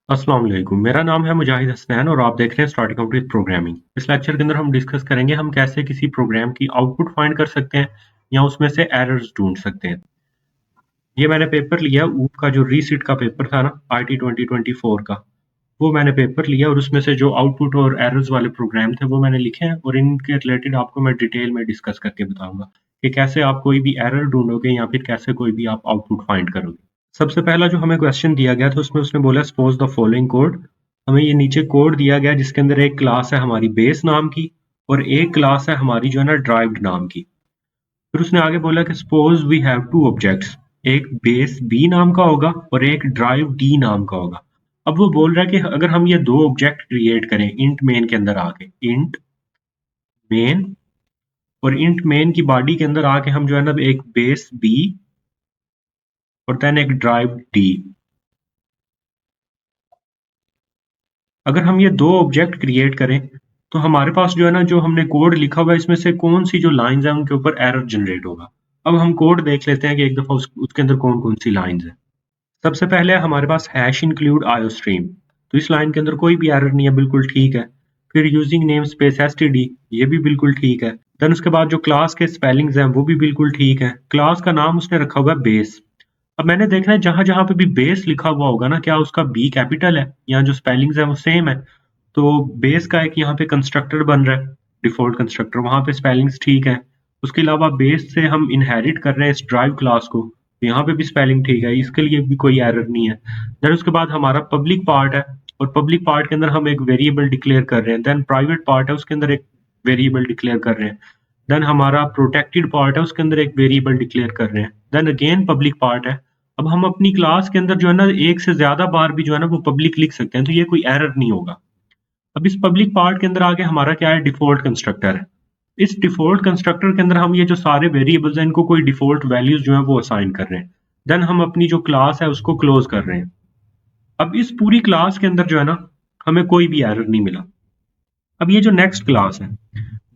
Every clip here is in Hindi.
अस्सलाम वालेकुम, मेरा नाम है मुजाहिद हसनैन और आप देख रहे हैं स्टार्टिंग आउट विद प्रोग्रामिंग। इस लेक्चर के अंदर हम डिस्कस करेंगे हम कैसे किसी प्रोग्राम की आउटपुट फाइंड कर सकते हैं या उसमें से एरर्स ढूंढ सकते हैं। ये मैंने पेपर लिया ऊप का जो रीसीट का पेपर था ना आईटी 2024 का, वो मैंने पेपर लिया और उसमें से जो आउटपुट और एरर्स वाले प्रोग्राम थे वो मैंने लिखे हैं और इनके रिलेटेड आपको मैं डिटेल में डिस्कस करके बताऊंगा कि कैसे आप कोई भी एरर ढूंढोगे या फिर कैसे कोई भी आप आउटपुट फाइंड करोगे। सबसे पहला जो हमें क्वेश्चन दिया गया था उसमें उसने बोला सपोज द फॉलोइंग कोड। हमें ये नीचे कोड दिया गया जिसके अंदर एक क्लास है हमारी बेस नाम की और एक क्लास है हमारी जो है ना ड्राइव्ड नाम की। फिर उसने आगे बोला कि suppose we have two objects, एक बेस बी नाम का होगा और एक ड्राइव डी नाम का होगा। अब वो बोल रहा है कि अगर हम ये दो ऑब्जेक्ट क्रिएट करें इंट मेन के अंदर आके, इंट मेन और इंट मेन की बॉडी के अंदर आके हम जो है ना एक बेस बी और देन एक ड्राइव डी, अगर हम ये दो ऑब्जेक्ट क्रिएट करें तो हमारे पास जो है ना जो हमने कोड लिखा हुआ है इसमें से कौन सी जो लाइंस है उनके ऊपर एरर जनरेट होगा। अब हम कोड देख लेते हैं कि एक दफा उसके अंदर कौन कौन सी लाइंस है। सबसे पहले हमारे पास हैश इंक्लूड आयोस्ट्रीम, तो इस लाइन के अंदर कोई भी एरर नहीं है, बिल्कुल ठीक है। फिर यूजिंग नेम स्पेस एसटीडी, ये भी बिल्कुल ठीक है। देन उसके बाद जो क्लास के स्पेलिंग्स हैं वो भी बिल्कुल ठीक है। क्लास का नाम उसने रखा हुआ है बेस। अब मैंने देखना है जहां जहां पे भी बेस लिखा हुआ होगा ना, क्या उसका बी कैपिटल है या जो स्पेलिंग्स है वो सेम है। तो बेस का एक यहाँ पे कंस्ट्रक्टर बन रहा है, डिफॉल्ट कंस्ट्रक्टर, वहां पे स्पेलिंग्स ठीक है। उसके अलावा बेस से हम इनहेरिट कर रहे हैं इस ड्राइव क्लास को, तो यहाँ पे भी स्पेलिंग ठीक है, इसके लिए भी कोई एरर नहीं है। देन उसके बाद हमारा पब्लिक पार्ट है और पब्लिक पार्ट के अंदर हम एक वेरिएबल डिक्लेयर कर रहे हैं। देन प्राइवेट पार्ट है उसके अंदर एक वेरिएबल डिक्लेयर कर रहे हैं। देन हमारा प्रोटेक्टेड पार्ट है उसके अंदर एक वेरिएबल डिक्लेयर कर रहे हैं। देन अगेन पब्लिक पार्ट है। अब हम अपनी क्लास के अंदर जो है ना एक से ज्यादा बार भी जो है ना वो पब्लिक लिख सकते हैं, तो ये कोई एरर नहीं होगा। अब इस पब्लिक पार्ट के अंदर आगे हमारा क्या है, डिफॉल्ट कंस्ट्रक्टर है। इस डिफॉल्ट कंस्ट्रक्टर के अंदर हम ये जो सारे वेरिएबल्स हैं इनको कोई डिफॉल्ट वैल्यूज जो है वो असाइन कर रहे हैं। देन हम अपनी जो क्लास है उसको क्लोज कर रहे हैं। अब इस पूरी क्लास के अंदर जो है ना हमें कोई भी एरर नहीं मिला। अब ये जो नेक्स्ट क्लास है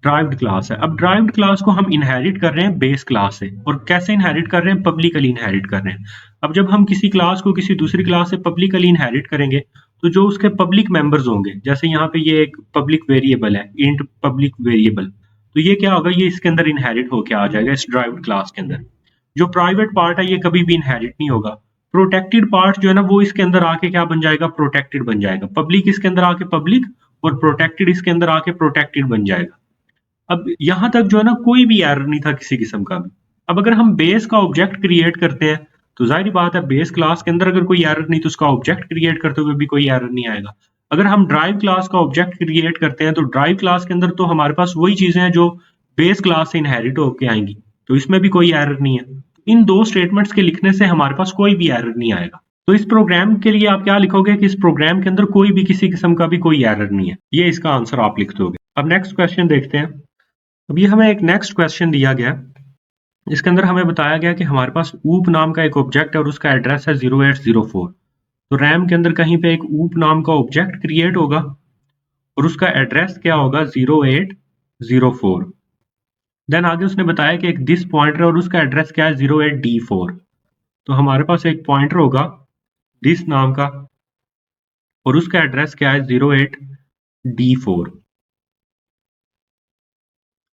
ड्राइव्ड क्लास है, अब ड्राइव्ड क्लास को हम इनहेरिट कर रहे हैं बेस क्लास से, और कैसे इनहेरिट कर रहे हैं, पब्लिकली इनहेरिट कर रहे हैं। अब जब हम किसी क्लास को किसी दूसरी क्लास से पब्लिकली इनहेरिट करेंगे तो जो उसके पब्लिक मेंबर्स होंगे, जैसे यहाँ पे ये एक पब्लिक वेरिएबल है इंट पब्लिक वेरिएबल, तो ये क्या होगा, ये इसके अंदर इनहेरिट होके आ जाएगा इस ड्राइव्ड क्लास के अंदर। जो प्राइवेट पार्ट है ये कभी भी इनहेरिट नहीं होगा। प्रोटेक्टेड पार्ट जो है ना वो इसके अंदर आके क्या बन जाएगा, प्रोटेक्टेड बन जाएगा। पब्लिक इसके अंदर आके पब्लिक और प्रोटेक्टेड इसके अंदर आके प्रोटेक्टेड बन जाएगा। अब यहाँ तक जो है ना कोई भी एरर नहीं था किसी किस्म का भी। अब अगर हम बेस का ऑब्जेक्ट क्रिएट करते हैं तो जाहिर बात है बेस क्लास के अंदर अगर कोई एरर नहीं तो उसका ऑब्जेक्ट क्रिएट करते हुए भी कोई एरर नहीं आएगा। अगर हम ड्राइव क्लास का ऑब्जेक्ट क्रिएट करते हैं तो ड्राइव क्लास के अंदर तो हमारे पास वही चीजें हैं जो बेस क्लास से इनहेरिट होके आएंगी, तो इसमें भी कोई एरर नहीं है। इन दो स्टेटमेंट्स के लिखने से हमारे पास कोई भी एरर नहीं आएगा। तो इस प्रोग्राम के लिए आप क्या लिखोगे कि इस प्रोग्राम के अंदर कोई भी किसी किस्म का भी कोई एरर नहीं है, ये इसका आंसर आप लिख दोगे। अब नेक्स्ट क्वेश्चन देखते हैं। अब ये हमें एक नेक्स्ट क्वेश्चन दिया गया, इसके अंदर हमें बताया गया कि हमारे पास ऊप नाम का एक ऑब्जेक्ट है और उसका एड्रेस है 0804। तो रैम के अंदर कहीं पे एक ऊप नाम का ऑब्जेक्ट क्रिएट होगा और उसका एड्रेस क्या होगा, 0804। देन आगे उसने बताया कि एक दिस पॉइंटर और उसका एड्रेस क्या है, 08D4। तो हमारे पास एक पॉइंटर होगा दिस नाम का और उसका एड्रेस क्या है, 08D4।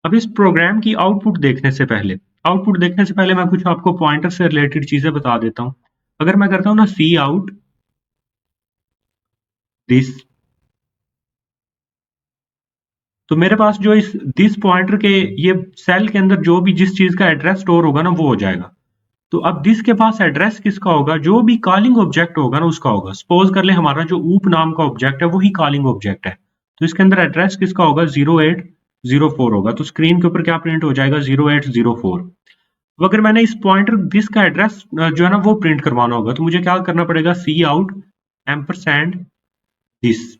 अब इस प्रोग्राम की आउटपुट देखने से पहले मैं कुछ आपको पॉइंटर से रिलेटेड चीजें बता देता हूं। अगर मैं करता हूं ना सी आउट दिस, तो मेरे पास जो इस दिस पॉइंटर के ये सेल के अंदर जो भी जिस चीज का एड्रेस स्टोर होगा ना वो हो जाएगा। तो अब दिस के पास एड्रेस किसका होगा, जो भी कॉलिंग ऑब्जेक्ट होगा ना उसका होगा। सपोज कर ले हमारा जो ऊप नाम का ऑब्जेक्ट है वही कॉलिंग ऑब्जेक्ट है, तो इसके अंदर एड्रेस किसका होगा, 0804 होगा। तो स्क्रीन के ऊपर क्या प्रिंट हो जाएगा, 0804। अब अगर मैंने इस पॉइंटर दिस का एड्रेस जो है ना वो प्रिंट करवाना होगा तो मुझे क्या करना पड़ेगा, सी आउट एम्परसैंड दिस।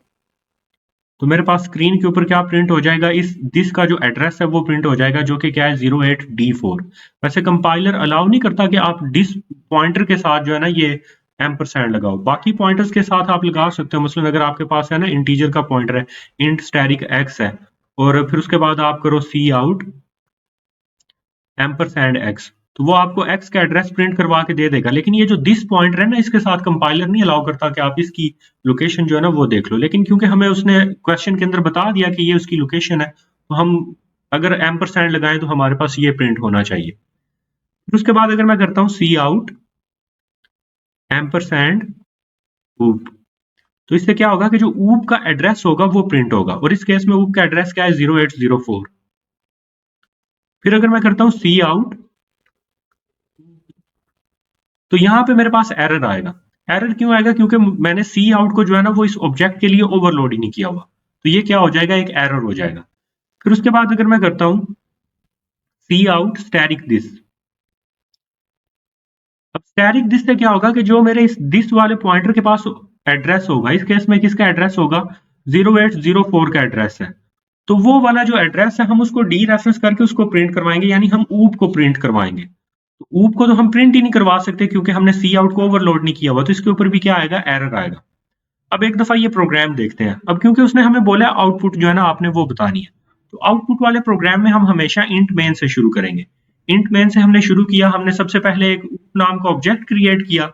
तो मेरे पास स्क्रीन के ऊपर क्या प्रिंट हो जाएगा, इस दिस का जो एड्रेस है वो प्रिंट हो जाएगा, जो कि क्या है, 08D4। वैसे कंपाइलर अलाउ नहीं करता कि आप दिस पॉइंटर के साथ जो है ना ये एम्परसैंड लगाओ। बाकी पॉइंटर्स के साथ आप लगा सकते हो, मसलन अगर आपके पास है ना इंटीजर का पॉइंटर है, इंट स्टैटिक एक्स है, और फिर उसके बाद आप करो सी आउट एम्परसैंड एक्स, तो वो आपको x का एड्रेस प्रिंट करवा के दे देगा। लेकिन ये जो दिस पॉइंटर है ना, इसके साथ कंपाइलर नहीं अलाउ करता कि आप इसकी लोकेशन जो है ना वो देख लो। लेकिन क्योंकि हमें उसने क्वेश्चन के अंदर बता दिया कि ये उसकी लोकेशन है, तो हम अगर एम्परसैंड लगाएं तो हमारे पास ये प्रिंट होना चाहिए। फिर उसके बाद अगर मैं करता हूँ सी आउट एम्परसैंड ऊप, तो इससे क्या होगा कि जो ऊप का एड्रेस होगा वो प्रिंट होगा, और इस केस में ऊप का एड्रेस क्या है 0804। फिर अगर मैं करता हूँ सी आउट, तो यहां पे मेरे पास एरर आएगा। एरर क्यों आएगा? क्योंकि मैंने सी आउट को जो है ना वो इस ऑब्जेक्ट के लिए ओवरलोड ही नहीं किया हुआ, तो ये क्या हो जाएगा, एक एरर हो जाएगा। फिर उसके बाद अगर मैं करता हूं सी आउट स्टैटिक दिस, अब स्टैटिक दिस से क्या होगा कि जो मेरे इस दिस वाले पॉइंटर के पास एड्रेस होगा, इस केस में किसका एड्रेस होगा, 0804 का एड्रेस है, तो वो वाला जो एड्रेस है हम उसको डी रेफरेंस करके उसको प्रिंट करवाएंगे, यानी हम ऊप को प्रिंट करवाएंगे। तो ऊप को तो हम प्रिंट ही नहीं करवा सकते क्योंकि हमने सी आउट को ओवरलोड नहीं किया हुआ, तो इसके ऊपर भी क्या आएगा, एरर आएगा। अब एक दफा ये प्रोग्राम देखते हैं। अब क्योंकि उसने हमें बोला आउटपुट जो है ना आपने वो बतानी है, तो आउटपुट वाले प्रोग्राम में हम हमेशा इंट मेन से शुरू करेंगे। इंट मेन से हमने शुरू किया, हमने सबसे पहले एक ऊप नाम का ऑब्जेक्ट क्रिएट किया।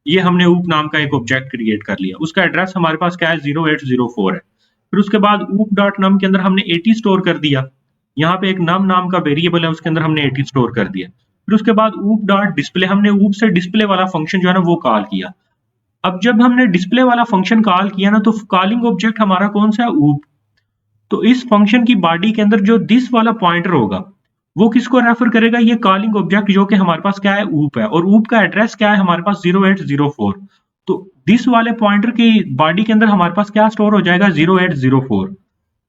ये हमने ऊप नाम का एक ऑब्जेक्ट क्रिएट कर लिया, उसका एड्रेस हमारे पास क्या है, 0804 है। फिर उसके बाद ऊप डॉट नम के अंदर हमने 80 स्टोर कर दिया। यहाँ पे एक नम नाम का वेरिएबल है, उसके अंदर हमने 80 स्टोर कर दिया। फिर उसके बाद ऊप डॉट डिस्प्ले, हमने ऊप से डिस्प्ले वाला फंक्शन जो है ना वो कॉल किया। अब जब हमने डिस्प्ले वाला फंक्शन कॉल किया ना, तो कॉलिंग ऑब्जेक्ट हमारा कौन सा है, ऊप। तो इस फंक्शन की बॉडी के अंदर जो दिस वाला पॉइंटर होगा वो किसको रेफर करेगा, ये कॉलिंग ऑब्जेक्ट जो कि हमारे पास क्या है, ऊप है, और ऊप का एड्रेस क्या है हमारे पास 0804। तो दिस वाले पॉइंटर की बॉडी के अंदर हमारे पास क्या स्टोर हो जाएगा, 0804।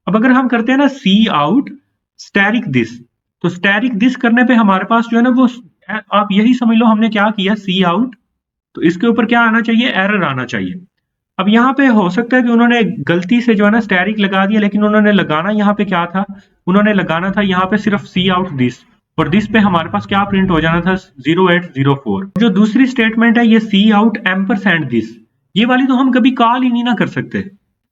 अब अगर हम करते हैं ना सी आउट स्टैटिक दिस, तो स्टैटिक दिस करने पे हमारे पास जो है ना वो, आप यही समझ लो हमने क्या किया, सी आउट, तो इसके ऊपर क्या आना चाहिए, एरर आना चाहिए। अब यहाँ पे हो सकता है कि उन्होंने गलती से जो है ना स्टैटिक लगा दिया, लेकिन उन्होंने लगाना यहाँ पे क्या था, उन्होंने लगाना था यहाँ पे सिर्फ सी आउट दिस, और दिस पे हमारे पास क्या प्रिंट हो जाना था, 0804। जो दूसरी स्टेटमेंट है ये सी आउट एम्परसैंड दिस, ये वाली तो हम कभी कॉल ही नहीं ना कर सकते,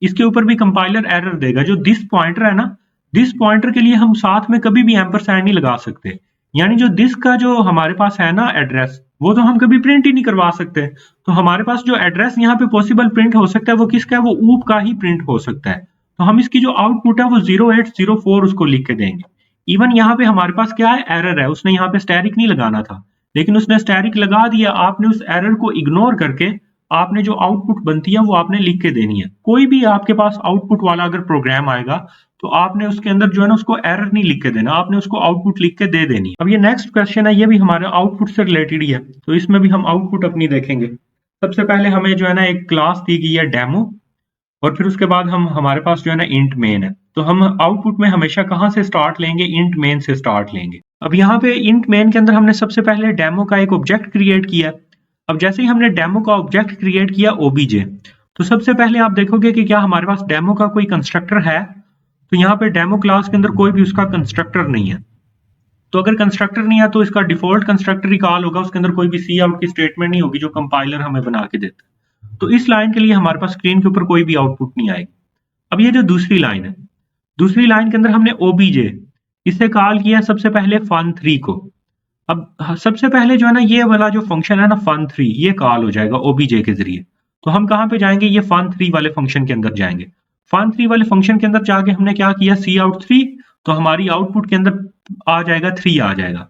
इसके ऊपर भी कंपाइलर एरर देगा। जो दिस पॉइंटर है ना, दिस पॉइंटर के लिए हम साथ में कभी भी एम्परसैंड नहीं लगा सकते, यानी जो दिस का जो हमारे पास है ना एड्रेस, वो तो हम कभी प्रिंट ही नहीं करवा सकते। तो हमारे पास जो एड्रेस यहाँ पे पॉसिबल प्रिंट हो सकता है वो किसका है, वो ऊप का ही प्रिंट हो सकता है। तो हम इसकी जो आउटपुट है वो 0804 उसको लिख के देंगे। इवन यहाँ पे हमारे पास क्या है, एरर है, उसने यहाँ पे स्टैटिक नहीं लगाना था, लेकिन उसने स्टैटिक लगा दिया। आपने उस एरर को इग्नोर करके आपने जो आउटपुट बनती है वो आपने लिख के देनी है। कोई भी आपके पास आउटपुट वाला अगर प्रोग्राम आएगा तो आपने उसके अंदर जो है ना उसको एरर नहीं लिख के देना, आपने उसको आउटपुट लिख के दे देनी है। अब ये नेक्स्ट क्वेश्चन है, ये भी हमारे आउटपुट से रिलेटेड ही है, तो इसमें भी हम आउटपुट अपनी देखेंगे। सबसे पहले हमें जो है ना एक क्लास दी गई है डेमो, और फिर उसके बाद हमारे पास जो है ना इंट मेन है। तो हम आउटपुट में हमेशा कहाँ से स्टार्ट लेंगे, इंट मेन से स्टार्ट लेंगे। अब यहाँ पे इंट मेन के अंदर हमने सबसे पहले डेमो का एक ऑब्जेक्ट क्रिएट किया। अब जैसे ही हमने डेमो का ऑब्जेक्ट क्रिएट किया ओबीजे, तो सबसे पहले आप देखोगे कि क्या हमारे पास डेमो का कोई कंस्ट्रक्टर है, तो यहाँ पे डेमो क्लास के अंदर कोई भी उसका कंस्ट्रक्टर नहीं है। तो अगर कंस्ट्रक्टर नहीं है तो इसका डिफॉल्ट कंस्ट्रक्टर ही कॉल होगा, उसके अंदर कोई भी सी आउट की स्टेटमेंट नहीं होगी जो कंपाइलर हमें बना के देता है। तो इस लाइन के लिए हमारे पास स्क्रीन के ऊपर कोई भी आउटपुट नहीं आएगी। अब ये जो दूसरी लाइन है, दूसरी लाइन के अंदर हमने ओबीजे इससे कॉल किया सबसे पहले fun3 को। अब सबसे पहले जो है ना ये वाला जो फंक्शन है ना fun3, ये कॉल हो जाएगा ओबीजे के जरिए। तो हम कहाँ पे जाएंगे, ये fun3 वाले फंक्शन के अंदर जाएंगे। fun3 वाले फंक्शन के अंदर जाके हमने क्या किया, सी आउट 3, तो हमारी आउटपुट के अंदर आ जाएगा 3 आ जाएगा।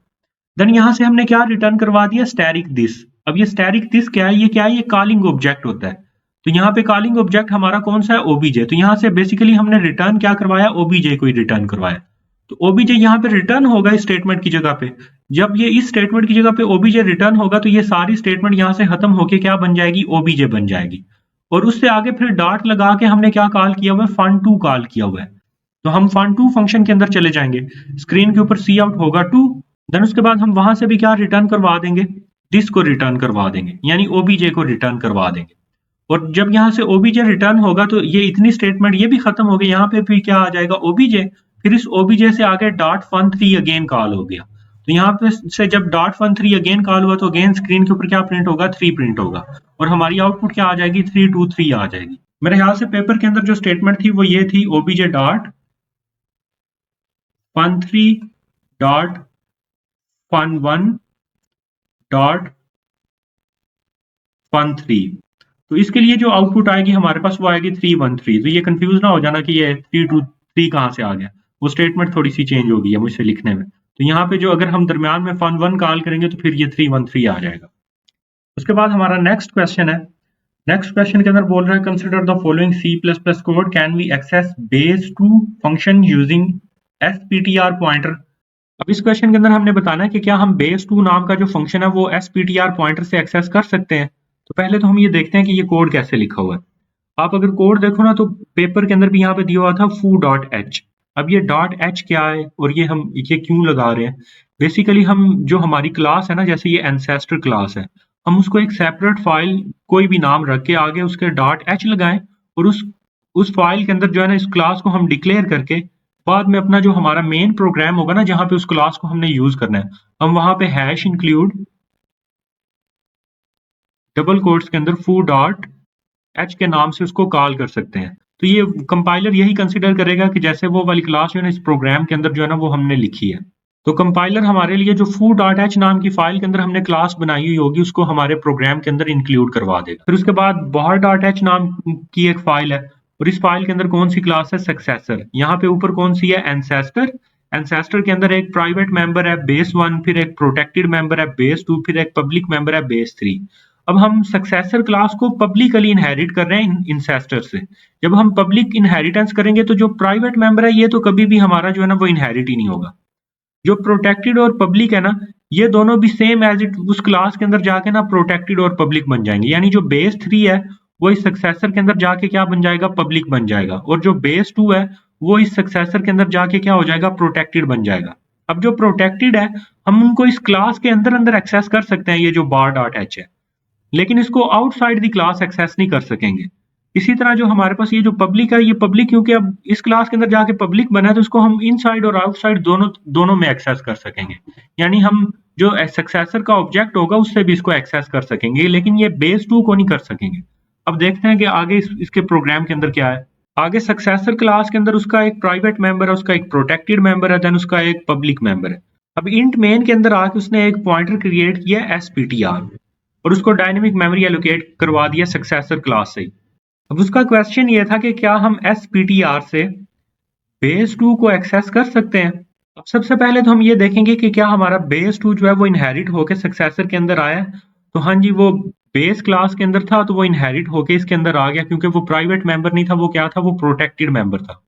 देन यहाँ से हमने क्या रिटर्न करवा दिया, स्टैटिक दिस। अब ये स्टैटिक दिस क्या है, ये क्या है, ये कॉलिंग ऑब्जेक्ट होता है। तो यहाँ पे कॉलिंग ऑब्जेक्ट हमारा कौन सा है, ओबीजे। तो यहाँ से बेसिकली हमने रिटर्न क्या करवाया, ओबीजे को ही रिटर्न करवाया। तो ओबीजे यहाँ पे रिटर्न होगा इस स्टेटमेंट की जगह पे। जब ये इस स्टेटमेंट की जगह पे ओबीजे रिटर्न होगा तो ये सारी स्टेटमेंट यहाँ से खत्म होके क्या बन जाएगी, ओबीजे बन जाएगी। और उससे आगे फिर डॉट लगा के हमने क्या कॉल किया हुआ है, fun2 कॉल किया हुआ है। तो हम fun2 फंक्शन के अंदर चले जाएंगे, स्क्रीन के ऊपर सी आउट होगा 2, देन उसके बाद हम वहां से भी क्या रिटर्न करवा देंगे, दिस को रिटर्न करवा देंगे, यानी ओबीजे को रिटर्न करवा देंगे। और जब यहाँ से ओबीजे रिटर्न होगा तो ये इतनी स्टेटमेंट ये भी खत्म हो गई, यहाँ पे भी क्या आ जाएगा, ओबीजे। फिर इस ओबीजे से आगे डॉट fun3 अगेन कॉल हो गया। तो यहाँ पे से जब डॉट fun3 अगेन कॉल हुआ तो अगेन स्क्रीन के ऊपर क्या प्रिंट होगा, 3 प्रिंट होगा, और हमारी आउटपुट क्या आ जाएगी, 323 आ जाएगी। मेरे ख्याल से पेपर के अंदर जो स्टेटमेंट थी वो ये थी, OBJ dot fun3 dot fun1 dot fun3। तो इसके लिए जो आउटपुट आएगी हमारे पास वो आएगी 313। तो ये कंफ्यूज ना हो जाना कि ये 323 कहाँ से आ गया, वो स्टेटमेंट थोड़ी सी चेंज हो गई है मुझसे लिखने में। तो यहाँ पे जो अगर हम दरमियान में fun1 कॉल करेंगे तो फिर ये 313 आ जाएगा। उसके बाद हमारा नेक्स्ट क्वेश्चन है। नेक्स्ट क्वेश्चन के अंदर बोल रहा है consider the following C++ code can we access base2 function using SPTR pointer. अब इस क्वेश्चन के अंदर हमने बताना है कि क्या हम base2 नाम का जो फंक्शन है वो SPTR पॉइंटर से एक्सेस कर सकते हैं। तो पहले तो हम ये देखते हैं कि ये कोड कैसे लिखा हुआ है। आप अगर कोड देखो ना तो पेपर के अंदर भी यहाँ पे दिया हुआ था foo.h। अब ये .h क्या है और ये क्यों लगा रहे हैं। बेसिकली हम जो हमारी क्लास है ना, जैसे ये एंसेस्टर क्लास है, हम उसको एक सेपरेट फाइल कोई भी नाम रख के आगे उसके .h लगाएं और उस फाइल के अंदर जो है ना इस क्लास को हम डिक्लेयर करके बाद में अपना जो हमारा मेन प्रोग्राम होगा ना जहाँ पे उस क्लास को हमने यूज करना है, हम वहां पे हैश इंक्लूड डबल कोट्स के अंदर foo.h के नाम से उसको कॉल कर सकते हैं। तो ये कंपाइलर यही कंसीडर करेगा कि जैसे वो वाली क्लास जो है ना इस प्रोग्राम के अंदर जो है ना वो हमने लिखी है। तो कंपाइलर हमारे लिए जो foo.h नाम की फाइल के अंदर हमने क्लास बनाई हुई होगी उसको हमारे प्रोग्राम के अंदर इंक्लूड करवा देगा। फिर उसके बाद bar.h नाम की एक फाइल है और इस फाइल के अंदर कौन सी क्लास है, सक्सेसर। यहाँ पे ऊपर कौन सी है, एंसेस्टर। एंसेस्टर के अंदर एक प्राइवेट मेंबर है base1, फिर एक प्रोटेक्टेड मेंबर है base2, फिर एक पब्लिक मेंबर है base3। अब हम सक्सेसर क्लास को पब्लिकली इनहेरिट कर रहे हैं इंसेस्टर से। जब हम पब्लिक इनहेरिटेंस करेंगे तो जो प्राइवेट मेंबर है ये तो कभी भी हमारा जो है ना वो इनहेरिट ही नहीं होगा। जो प्रोटेक्टेड और पब्लिक है ना, ये दोनों भी सेम एज इट उस क्लास के अंदर जाके ना प्रोटेक्टेड और पब्लिक बन जाएंगे। यानी जो base3 है वो इस सक्सेसर के अंदर जाके क्या बन जाएगा, पब्लिक बन जाएगा, और जो base2 है वो इस सक्सेसर के अंदर जाके क्या हो जाएगा, प्रोटेक्टेड बन जाएगा। अब जो प्रोटेक्टेड है हम उनको इस क्लास के अंदर अंदर एक्सेस कर सकते हैं, ये जो bar.h है, लेकिन इसको आउटसाइड दी क्लास एक्सेस नहीं कर सकेंगे। इसी तरह जो हमारे पास ये जो पब्लिक है, ये पब्लिक क्योंकि अब इस क्लास के अंदर जाके पब्लिक बना है तो इसको हम इनसाइड और आउटसाइड दोनों में एक्सेस कर सकेंगे। यानी हम जो सक्सेसर का ऑब्जेक्ट होगा उससे भी इसको एक्सेस कर सकेंगे, लेकिन ये base2 को नहीं कर सकेंगे। अब देखते हैं कि आगे इसके प्रोग्राम के अंदर क्या है। आगे सक्सेसर क्लास के अंदर उसका एक प्राइवेट मेंबर है, उसका एक प्रोटेक्टेड मेंबर है, देन उसका एक पब्लिक मेंबर है। अब इंट मेन के अंदर आके उसने एक पॉइंटर क्रिएट किया SPTR और उसको डायनेमिक मेमोरी एलोकेट करवा दिया सक्सेसर क्लास से। अब उसका क्वेश्चन ये था कि क्या हम SPTR से base2 को एक्सेस कर सकते हैं। अब सबसे पहले तो हम ये देखेंगे कि क्या हमारा base2 जो है वो इनहेरिट होके सक्सेसर के अंदर आया। तो हाँ जी, वो बेस क्लास के अंदर था तो वो इनहेरिट होके इसके अंदर आ गया, क्योंकि वो प्राइवेट मेंबर नहीं था, वो क्या था, वो प्रोटेक्टेड मेंबर था।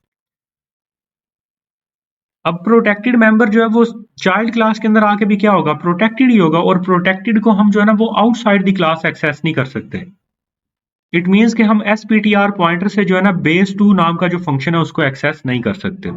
अब प्रोटेक्टेड मेंबर जो है वो चाइल्ड क्लास के अंदर आके भी क्या होगा, प्रोटेक्टेड ही होगा, और प्रोटेक्टेड को हम जो है ना वो आउटसाइड द क्लास एक्सेस नहीं कर सकते। इट मींस कि हम SPTR पॉइंटर से जो है ना base2 नाम का जो फंक्शन है उसको एक्सेस नहीं कर सकते।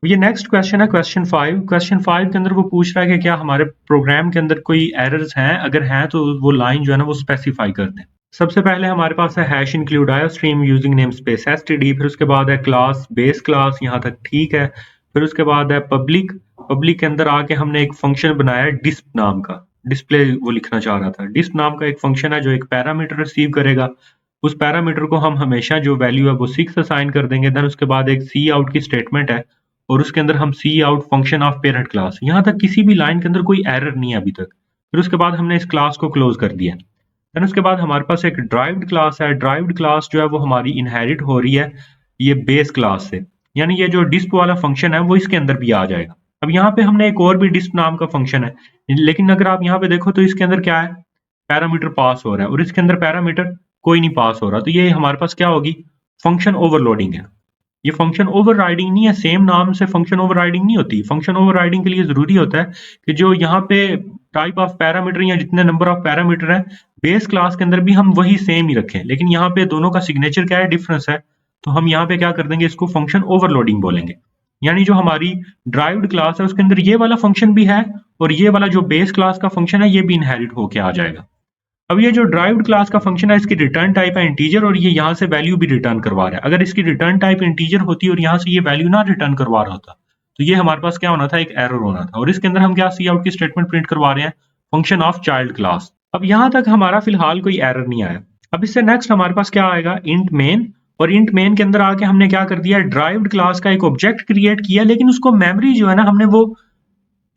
ये नेक्स्ट क्वेश्चन है, क्वेश्चन 5। क्वेश्चन 5 के अंदर वो पूछ रहा है कि क्या हमारे प्रोग्राम के अंदर कोई एरर्स हैं, अगर हैं तो वो लाइन जो है ना वो स्पेसिफाई कर दें। सबसे पहले हमारे पास है हैश इंक्लूड आयो stream using name space std, फिर उसके बाद है क्लास बेस क्लास, यहाँ तक ठीक है। फिर उसके बाद है पब्लिक। पब्लिक के अंदर आके हमने एक फंक्शन बनाया डिस्प नाम का, डिस्प्ले वो लिखना चाह रहा था। डिस्प नाम का एक फंक्शन है जो एक पैरामीटर रिसीव करेगा, उस पैरामीटर को हम हमेशा जो वैल्यू है वो 6 असाइन कर देंगे। देन उसके बाद एक सी आउट की स्टेटमेंट है और उसके अंदर हम cout function of parent class. यहाँ तक किसी भी लाइन के अंदर कोई एरर नहीं है अभी तक। फिर उसके बाद हमने इस क्लास को क्लोज कर दिया। देन उसके बाद हमारे पास एक ड्राइव्ड क्लास है। ड्राइव्ड क्लास जो है वो हमारी इनहेरिट हो रही है ये बेस क्लास से, यानी ये जो डिस्प वाला फंक्शन है वो इसके अंदर भी आ जाएगा। अब यहाँ पे हमने एक और भी डिस्प नाम का फंक्शन है, लेकिन अगर आप यहाँ पे देखो तो इसके अंदर क्या है, पैरामीटर पास हो रहा है और इसके अंदर पैरामीटर कोई नहीं पास हो रहा। तो ये हमारे पास क्या होगी, फंक्शन ओवरलोडिंग है। ये फंक्शन ओवरराइडिंग नहीं है, सेम नाम से फंक्शन ओवरराइडिंग नहीं होती। फंक्शन ओवरराइडिंग के लिए जरूरी होता है कि जो यहाँ पे टाइप ऑफ पैरामीटर या जितने नंबर ऑफ पैरामीटर है बेस क्लास के अंदर भी हम वही सेम ही रखें, लेकिन यहाँ पे दोनों का सिग्नेचर क्या है, डिफरेंस है। तो हम यहाँ पे क्या कर देंगे, इसको फंक्शन ओवरलोडिंग बोलेंगे। यानी जो हमारी ड्राइव्ड क्लास है उसके अंदर ये वाला फंक्शन भी है और ये वाला जो बेस क्लास का फंक्शन है ये भी इनहेरिट होके आ जाएगा। अब ये जो ड्राइव्ड क्लास का फंक्शन है इसकी रिटर्न टाइप है इंटीजर और ये यहाँ से वैल्यू भी रिटर्न करवा रहा है। अगर इसकी रिटर्न टाइप इंटीजर होती और यहाँ से ये वैल्यू ना रिटर्न करवा रहा होता तो ये हमारे पास क्या होना था, एक एरर होना था। और इसके अंदर हम क्या सी आउट की स्टेटमेंट प्रिंट करवा रहे हैं, फंक्शन ऑफ चाइल्ड क्लास। अब यहाँ तक हमारा फिलहाल कोई एरर नहीं आया। अब इससे नेक्स्ट हमारे पास क्या आएगा, इंट मेन। और इंट मेन के अंदर आके हमने क्या कर दिया, ड्राइव्ड क्लास का एक ऑब्जेक्ट क्रिएट किया, लेकिन उसको मेमोरी जो है ना हमने वो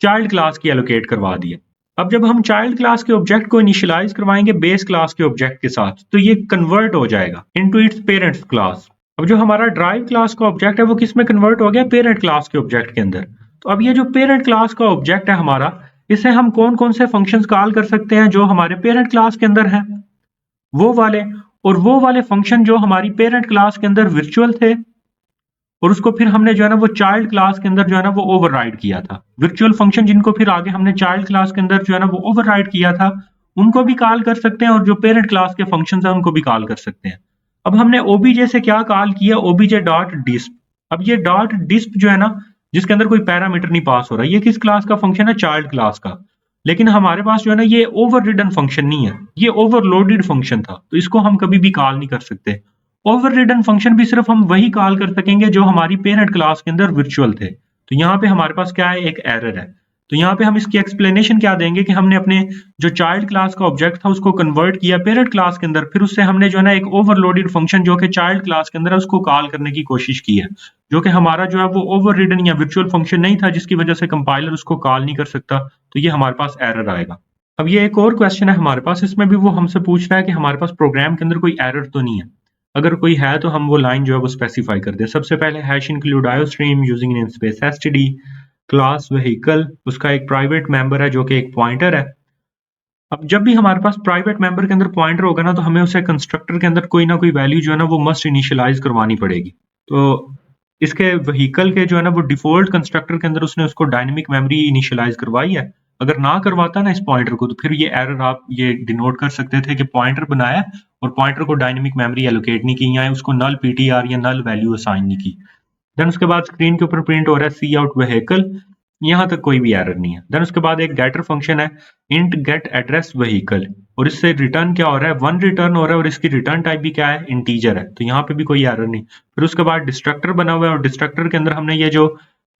चाइल्ड क्लास की एलोकेट करवा दी है। अब जब हम चाइल्ड क्लास के ऑब्जेक्ट को इनिशियलाइज करवाएंगे बेस क्लास के ऑब्जेक्ट के साथ, तो ये कन्वर्ट हो जाएगा इनटू इट्स पेरेंट्स क्लास। अब जो हमारा ड्राइव क्लास का ऑब्जेक्ट है वो किस में कन्वर्ट हो गया, पेरेंट क्लास के ऑब्जेक्ट के अंदर। तो अब ये जो पेरेंट क्लास का ऑब्जेक्ट है हमारा, इससे हम कौन कौन से फंक्शंस कॉल कर सकते हैं जो हमारे पेरेंट क्लास के अंदर हैं, वो वाले, और वो वाले फंक्शन जो हमारी पेरेंट क्लास के अंदर वर्चुअल थे, और उसको फिर हमने जो है ना वो चाइल्ड क्लास के अंदर जो है ना वो ओवरराइड किया था। वर्चुअल फंक्शन जिनको फिर आगे हमने चाइल्ड क्लास के अंदर जो है ना वो ओवरराइड किया था, उनको भी कॉल कर सकते हैं, और जो पेरेंट क्लास के फंक्शंस हैं उनको भी कॉल कर सकते हैं। अब हमने ओबीजे से क्या कॉल किया, ओबीजे डॉट डिस्प। अब ये डॉट डिस्प जो है ना, जिसके अंदर कोई पैरामीटर नहीं पास हो रहा, ये किस क्लास का फंक्शन है, चाइल्ड क्लास का। लेकिन हमारे पास जो है ना ये ओवर रिडन फंक्शन नहीं है, ये ओवरलोडेड फंक्शन था, तो इसको हम कभी भी कॉल नहीं कर सकते। ओवर रिडन फंक्शन भी सिर्फ हम वही कॉल कर सकेंगे जो हमारी पेरेंट क्लास के अंदर वर्चुअल थे। तो यहाँ पे हमारे पास क्या है, एक एरर है। तो यहाँ पे हम इसकी एक्सप्लेनेशन क्या देंगे कि हमने अपने जो चाइल्ड क्लास का ऑब्जेक्ट था उसको कन्वर्ट किया पेरेंट क्लास के अंदर, फिर उससे हमने जो है ना एक ओवरलोडेड फंक्शन जो कि चाइल्ड क्लास के अंदर है उसको कॉल करने की कोशिश की है, जो कि हमारा जो है वो ओवर रिडन या वर्चुअल फंक्शन नहीं था, जिसकी वजह से कंपाइलर उसको कॉल नहीं कर सकता। तो ये हमारे पास एरर आएगा। अब ये एक और क्वेश्चन है हमारे पास, इसमें भी वो हमसे पूछ रहा है कि हमारे पास प्रोग्राम के अंदर कोई एरर तो नहीं है। अगर कोई है तो हम वो लाइन जो है वो स्पेसिफाई कर दें। सबसे पहले hash include iostream using namespace STD class vehicle, उसका एक प्राइवेट मेंबर है जो कि एक पॉइंटर है। अब जब भी हमारे पास प्राइवेट मेंबर के अंदर पॉइंटर होगा ना, तो हमें उसे कंस्ट्रक्टर के अंदर कोई ना कोई वैल्यू जो है ना वो मस्ट इनिशियलाइज करवानी पड़ेगी। तो इसके व्हीकल के जो है ना वो डिफॉल्ट कंस्ट्रक्टर के अंदर उसने उसको डायनेमिक मेमोरी इनिशियलाइज करवाई है। अगर ना करवाता ना इस पॉइंटर को, तो फिर ये एरर आप ये डिनोट कर सकते थे कि पॉइंटर बनाया और पॉइंटर को डायनेमिक मेमोरी एलोकेट नहीं की, या उसको नल पीटीआर या नल वैल्यू असाइन नहीं की। देन उसके बाद स्क्रीन के ऊपर प्रिंट हो रहा है सी आउट व्हीकल, यहाँ तक कोई भी एरर नहीं है। देन उसके बाद एक गेटर फंक्शन है इंट गेट एड्रेस व्हीकल, और इससे रिटर्न क्या हो रहा है, वन रिटर्न हो रहा है, और इसकी रिटर्न टाइप भी क्या है, इंटीजर है। तो यहाँ पे भी कोई एरर नहीं। फिर उसके बाद डिस्ट्रक्टर बना हुआ है, और डिस्ट्रक्टर के अंदर हमने ये जो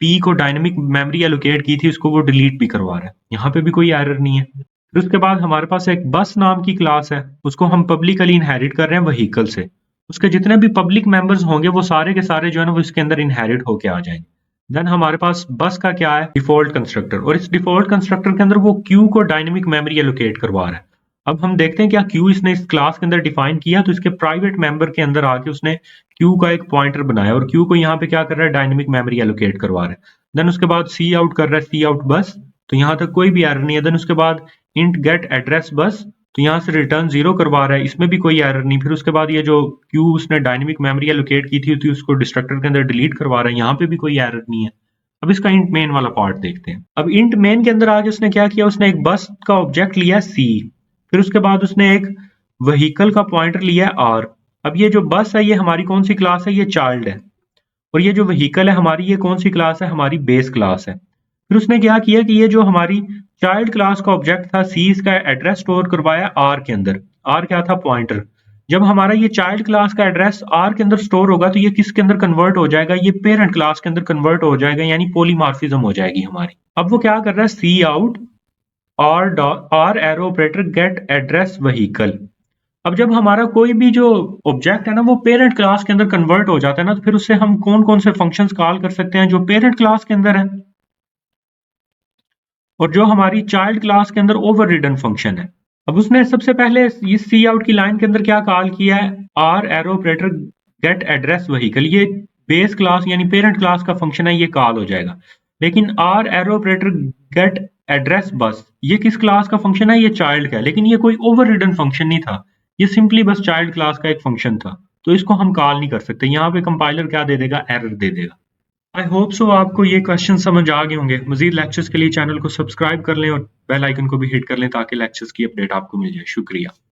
पी को डायनेमिक मेमोरी एलोकेट की थी उसको वो डिलीट भी करवा रहा है, यहाँ पे भी कोई एरर नहीं है। फिर उसके बाद हमारे पास एक बस नाम की क्लास है, उसको हम पब्लिकली इनहेरिट कर रहे हैं व्हीकल से। उसके जितने भी पब्लिक मेंबर्स होंगे वो सारे के सारे जो है ना वो इसके अंदर इनहेरिट होके आ जाएंगे। देन हमारे पास बस का क्या है, डिफॉल्ट कंस्ट्रक्टर, और इस डिफॉल्ट कंस्ट्रक्टर के अंदर वो क्यू को डायनेमिक मेमोरी एलोकेट करवा रहा है। अब हम देखते हैं क्या क्यू इसने इस क्लास के अंदर डिफाइन किया, तो इसके प्राइवेट मेंबर के अंदर आके उसने क्यू का एक पॉइंटर बनाया, और क्यू को यहाँ पे क्या कर रहा है, डायनेमिक मेमोरी एलोकेट करवा रहा है। देन उसके बाद सी आउट कर रहा है, सी आउट बस, तो यहाँ तक कोई भी एरर नहीं है। देन उसके बाद इंट गेट एड्रेस बस, तो यहाँ से रिटर्न 0 करवा रहा है, इसमें भी कोई एरर नहीं। फिर उसके बाद ये जो क्यू उसने डायनेमिक मेमोरी एलोकेट की थी उसको डिस्ट्रक्टर के अंदर डिलीट करवा रहा है, यहाँ पे भी कोई एरर नहीं है। अब इसका इंट मेन वाला पार्ट देखते हैं। अब इंट मेन के अंदर आके उसने क्या किया, उसने एक बस का ऑब्जेक्ट लिया सी, फिर उसके बाद उसने एक व्हीकल का पॉइंटर लिया आर। अब ये जो बस है ये हमारी कौन सी क्लास है, ये चाइल्ड है, और ये जो व्हीकल है हमारी ये कौन सी क्लास है, हमारी बेस क्लास है। फिर उसने क्या किया कि ये जो हमारी चाइल्ड क्लास का ऑब्जेक्ट था सी, इसका एड्रेस स्टोर करवाया आर के अंदर। आर क्या था, पॉइंटर। जब हमारा ये चाइल्ड क्लास का एड्रेस आर के अंदर स्टोर होगा तो ये किसके अंदर कन्वर्ट हो जाएगा, ये पेरेंट क्लास के अंदर कन्वर्ट हो जाएगा, यानी पॉलीमॉर्फिज्म हो जाएगी हमारी। अब वो क्या कर रहा है, cout R arrow operator get address vehicle. अब जब हमारा कोई भी जो ऑब्जेक्ट है ना वो पेरेंट क्लास के अंदर कन्वर्ट हो जाता है ना, तो फिर उससे हम कौन कौन से फंक्शंस कॉल कर सकते हैं जो पेरेंट क्लास के अंदर है, और जो हमारी चाइल्ड क्लास के अंदर ओवर रिडन फंक्शन है। अब उसने सबसे पहले इस सी आउट की लाइन के अंदर क्या कॉल किया है, R arrow operator get address vehicle. ये बेस क्लास यानी पेरेंट क्लास का फंक्शन है, ये कॉल हो जाएगा। लेकिन R arrow operator get address बस, ये किस क्लास का फंक्शन है, ये चाइल्ड का है, लेकिन ये कोई ओवर रिडन फंक्शन नहीं था, ये सिंपली बस चाइल्ड क्लास का एक फंक्शन था, तो इसको हम कॉल नहीं कर सकते। यहाँ पे कंपाइलर क्या दे देगा, एरर दे देगा। आई होप सो आपको ये क्वेश्चन समझ आ गए होंगे। मजीद लेक्चर्स के लिए चैनल को सब्सक्राइब कर लें और बेल आइकन को भी हिट कर लें ताकि लेक्चर्स की अपडेट आपको मिल जाए। शुक्रिया।